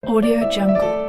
Audio Jungle.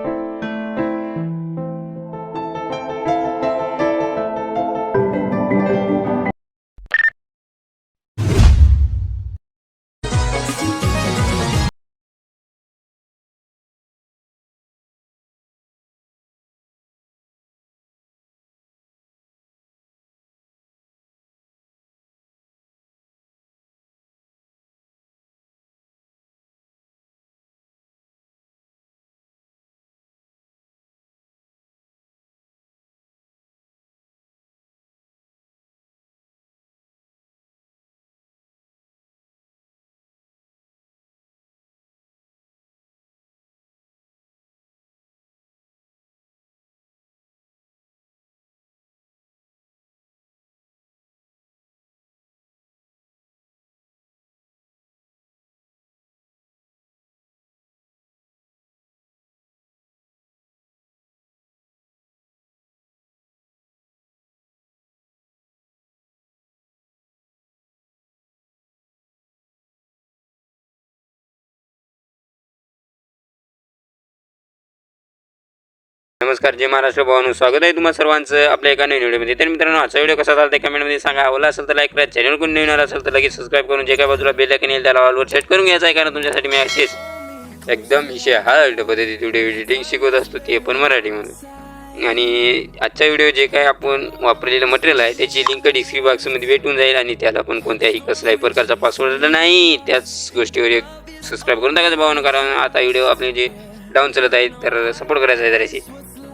नमस्कार, जय महाराष्ट्र भावांनो, स्वागत आहे तुम्हा सर्वांचं आपल्या एका नवीन व्हिडिओमध्ये. तर मित्रांनो, आजचा व्हिडिओ कसा झाला ते कमेंटमध्ये सांगा. आवडला असेल तर लाईक करा, चॅनल कोण नवीन आला असेल तर लगेच सबस्क्राईब करून जे काय बाजूला बेल आयकॉन येईल त्याला ऑलवर सेट करून घ्यायचा आहे, कारण तुमच्यासाठी मी असेच एकदम हार्ड पद्धतीत व्हिडिओ एडिटिंग शिकवत असतो, ते पण मराठीमध्ये. आणि आजचा व्हिडिओ जे काय आपण वापरलेलं मटेरियल आहे त्याची लिंक डिस्क्रिप्शन बॉक्समध्ये भेटून जाईल, आणि त्याला पण कोणत्याही कसल्याही प्रकारचा पासवर्ड नाही. त्याच गोष्टीवर एक सबस्क्राईब करून टाकायचं भावानं, कारण आता व्हिडिओ आपले जे डाऊन चालत आहेत तर सपोर्ट करायचा आहे जराशी.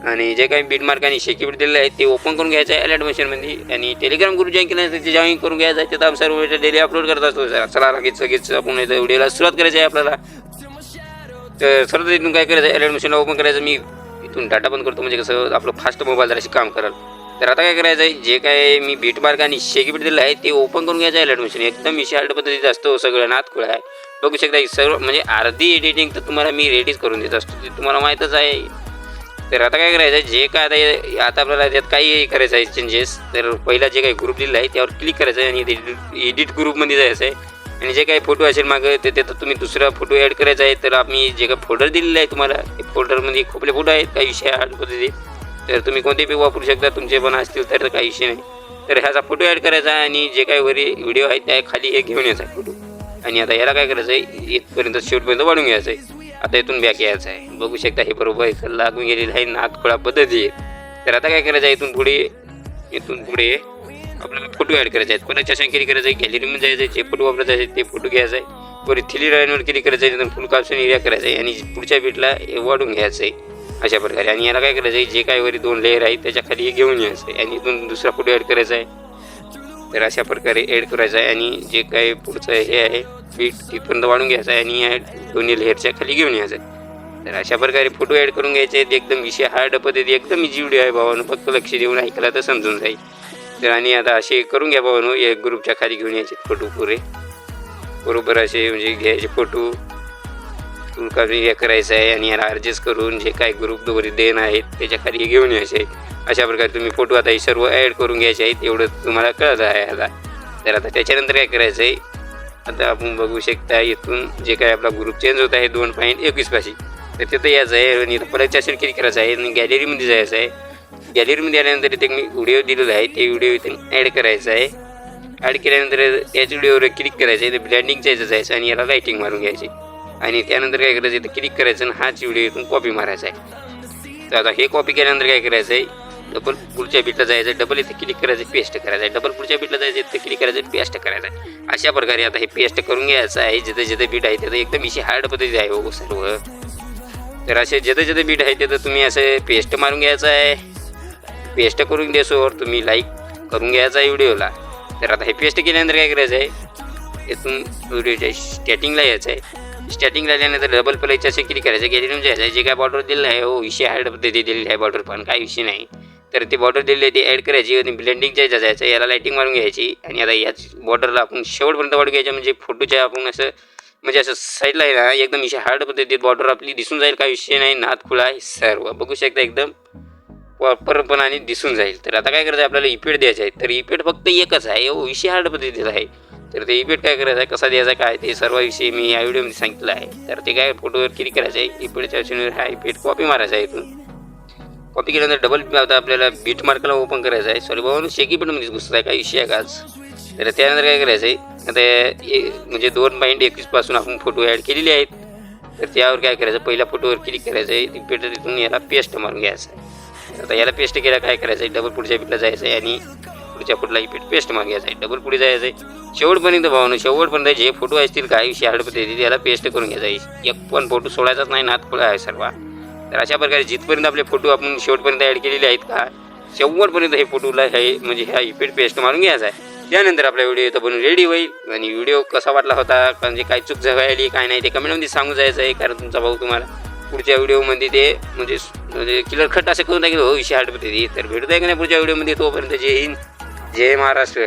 आणि जे काही बीटमार्क आणि शेकी बीट दिलेलं आहे ते ओपन करून घ्यायचं आहे अलर्ट मशीनमध्ये, आणि टेलिग्राम ग्रुप जॉईन केल्यानंतर ते जॉईन करून घ्यायचं आहे. तिथं सर्व डेली अपलोड करत असतो. चला लगेच आपण व्हिडिओला सुरुवात करायची आहे आपल्याला. तर सर्व इथून काय करायचं आहे, अलर्ट मशीनला ओपन करायचं. मी इथून डाटा बंद करतो, म्हणजे कसं आपलं फास्ट मोबाईल जराशी काम कराल. तर आता काय करायचं आहे, जे काय मी बीटमार्क आणि शेकी बीट दिलेलं आहे ते ओपन करून घ्यायचं आहे अलर्ट मशीन. एकदम हार्ड पद्धतीत असतो, सगळं नातखुळा आहे. बघू शकता सर्व, म्हणजे अर्धी एडिटिंग तर तुम्हाला मी रेडीच करून देत असतो, ते तुम्हाला माहीतच आहे. तर आता काय करायचं आहे, जे काय आता आपल्याला त्यात काही करायचं आहे चेंजेस. तर पहिला जे काही ग्रुप दिलेला आहे त्यावर क्लिक करायचं आहे आणि एडिट ग्रुपमध्ये जायचं आहे. आणि जे काही फोटो असेल मागं ते तर तुम्ही दुसरा फोटो ॲड करायचा आहे. तर आम्ही जे काही फोल्डर दिलेलं आहे तुम्हाला, ते फोल्डरमध्ये खूपले फोटो आहेत, काही विषय हार्ड पद्धतीत. तर तुम्ही कोणतेही वापरू शकता, तुमचे पण असतील तर काही विषय नाही. तर ह्याचा फोटो ॲड करायचा आहे, आणि जे काही वरी व्हिडिओ आहे त्या खाली हे घेऊन यायचा आहे फोटो. आणि आता याला काय करायचं आहे, इथपर्यंत शेवटपर्यंत वाढून घ्यायचं आहे. आता इथून बॅक यायचं आहे. बघू शकता हे बरोबर लागून गेलेलं आहे, नातखोळा पद्धती आहे. तर आता काय करायचं आहे, इथून पुढे आपल्याला फोटो ॲड करायचे आहेत. परत चेक करायचं आहे, गॅलरीमध्ये जायचं आहे, जे फोटो वापरायचे आहेत ते फोटो घ्यायचा आहे. परत 3 लाईनवर क्लिक करायचं आहे, फुल कॅप्शन एरिया करायचं आहे, आणि पुढच्या बीटला वाढून घ्यायचं आहे अशा प्रकारे. आणि याला काय करायचं आहे, जे काय वरी 2 लेअर आहेत त्याच्या खाली हे घेऊन यायचं आहे, आणि इथून दुसरा फोटो ॲड करायचा आहे. तर अशा प्रकारे ॲड करायचं आहे, आणि जे काही पुढचं हे आहे बीट तिथपर्यंत वाढून घ्यायचं आहे, आणि या दोन्ही लेअरच्या खाली घेऊन यायचं आहे. तर अशा प्रकारे फोटो ॲड करून घ्यायचे आहेत. एकदम विषय हार्ड पद्धती, एकदम इझी व्हिडिओ आहे भावानं, फक्त लक्ष देऊन ऐकला तर समजून जाईल. तर आणि आता असे करून घ्या भावानो, एक ग्रुपच्या खाली घेऊन यायचे फोटो पुरे बरोबर असे, म्हणजे घ्यायचे फोटो हे करायचं आहे, आणि याला ॲडजस्ट करून जे काय ग्रुप वगैरे देण आहेत त्याच्या खाली घेऊन यायचे आहे. अशा प्रकारे तुम्ही फोटो आता हे सर्व ॲड करून घ्यायचे आहेत, एवढं तुम्हाला कळत आहे आता. तर आता त्याच्यानंतर काय करायचं आहे, आता आपण बघू शकता इथून जे काय आपला ग्रुप चेंज होत आहे 2.21 पाशी, तर तिथं यायचं आहे. आणि परत असेल क्लिक करायचं आहे, आणि गॅलरीमध्ये जायचं आहे. गॅलरीमध्ये आल्यानंतर इथे मी व्हिडिओ दिलेला आहे ते व्हिडिओ इथून ॲड करायचा आहे. ॲड केल्यानंतर याच व्हिडिओवर क्लिक करायचं आहे, ते ब्लँडिंगच्या याचं जायचं, आणि याला लाईटिंग मारून घ्यायची. आणि त्यानंतर काय करायचं, इथं क्लिक करायचं आणि हाच व्हिडिओ इथून कॉपी मारायचा आहे. तर आता हे कॉपी केल्यानंतर काय करायचं आहे, डबल पुढच्या बीटला जायचं आहे, डबल इथे क्लिक करायचं, पेस्ट करायचं आहे, डबल पुढच्या बीटला जायचं, इथे क्लिक करायचं, पेस्ट करायचं आहे. अशा प्रकारे आता हे पेस्ट करून घ्यायचं आहे. जिथे बीट आहे तिथं एकदम इशी हार्ड पद्धती आहे हो सर्व. तर असे जिथे बीट आहे तिथं तुम्ही असं पेस्ट मारून घ्यायचं आहे. पेस्ट करून द्यासोर तुम्ही लाईक करून घ्यायचा आहे व्हिडिओला. तर आता हे पेस्ट केल्यानंतर काय करायचं आहे, इथून व्हिडिओच्या स्टार्टिंगला यायचं आहे. स्टार्टिंगला आल्यानंतर डबल प्लेच्या असे क्लिक करायचं, गॅलरीमध्ये जायचं आहे. जे काय बॉर्डर दिलेलं आहे हो विषय हार्ड पद्धती दिलेली आहे, बॉर्डर पण काही विषय नाही. तर ते बॉर्डर दिलेली आहे ती ॲड करायची, आणि ब्लेंडिंगच्या जायचं, याला लाईटिंग मारून घ्यायची. आणि आता याच बॉर्डरला आपण शेवटपर्यंत वाढू घ्यायचं, म्हणजे फोटोच्या आपण असं म्हणजे असं साईडला आहे ना, एकदम विषय हार्ड पद्धतीत बॉर्डर आपली दिसून जाईल, काही विषय नाही. नातखुळा आहे सर्व, बघू शकता एकदम प्रॉपरपण आणि दिसून जाईल. तर आता काय करायचं आहे, आपल्याला इफेक्ट द्यायचा आहे. तर इफेक्ट फक्त एकच आहे हो, विषय हार्ड पद्धतीत आहे. तर ते इफेक्ट काय करायचं आहे, कसा द्यायचा काय ते सर्व विषयी मी या व्हिडिओमध्ये सांगितलं आहे. तर ते काय फोटोवर क्लिक करायचं आहे, इफेक्टच्या ऑप्शनवर हा इफेक्ट कॉपी मारायचा आहे. इथून कॉपी केल्यानंतर डबल आता आपल्याला बीट मार्कला ओपन करायचं आहे. सॉरी बाबा शेकी पण म्हणजे घुसत आहे काही विषय आहे का आज. तर त्यानंतर काय करायचं आहे, आता म्हणजे 2.21 पासून आपण फोटो ॲड केलेले आहेत. तर त्यावर काय करायचं, पहिल्या फोटोवर क्लिक करायचं आहे, इफेक्ट तिथून याला पेस्ट मारून घ्यायचं आहे. आता याला पेस्ट केला काय करायचं आहे, डबल पुढच्या बिटला जायचं आहे आणि पुढच्या फोटोला इफेक्ट पेस्ट मारून घ्यायचं आहे. डबल पुढे जायचं आहे, शेवटपर्यंत भावनं शेवटपर्यंत जे फोटो असतील काही विषय हडपत येतील त्याला पेस्ट करून घ्यायचा आहे. एक पण फोटो सोडायचाच नाही, नात खोळा आहे सर्व. तर अशा प्रकारे जिथपर्यंत आपले फोटो आपण शेवटपर्यंत ॲड केलेले आहेत का शेवटपर्यंत हे फोटोला हे म्हणजे ह्या इफेक्ट पेस्ट मारून घ्यायचा आहे. त्यानंतर आपला व्हिडिओ इथं बनून रेडी होईल. आणि व्हिडिओ कसा वाटला होता, म्हणजे काय चूक झाली काय नाही ते कमेंटमध्ये सांगून जायचं आहे. कारण तुमचा भाऊ तुम्हाला पुढच्या व्हिडिओमध्ये ते म्हणजे क्लिअर कट असं करून टाकेल, हो विषय हटपते. तर भेटू आहे का नाही पुढच्या व्हिडिओमध्ये, तोपर्यंत जय हिंद जय महाराष्ट्र.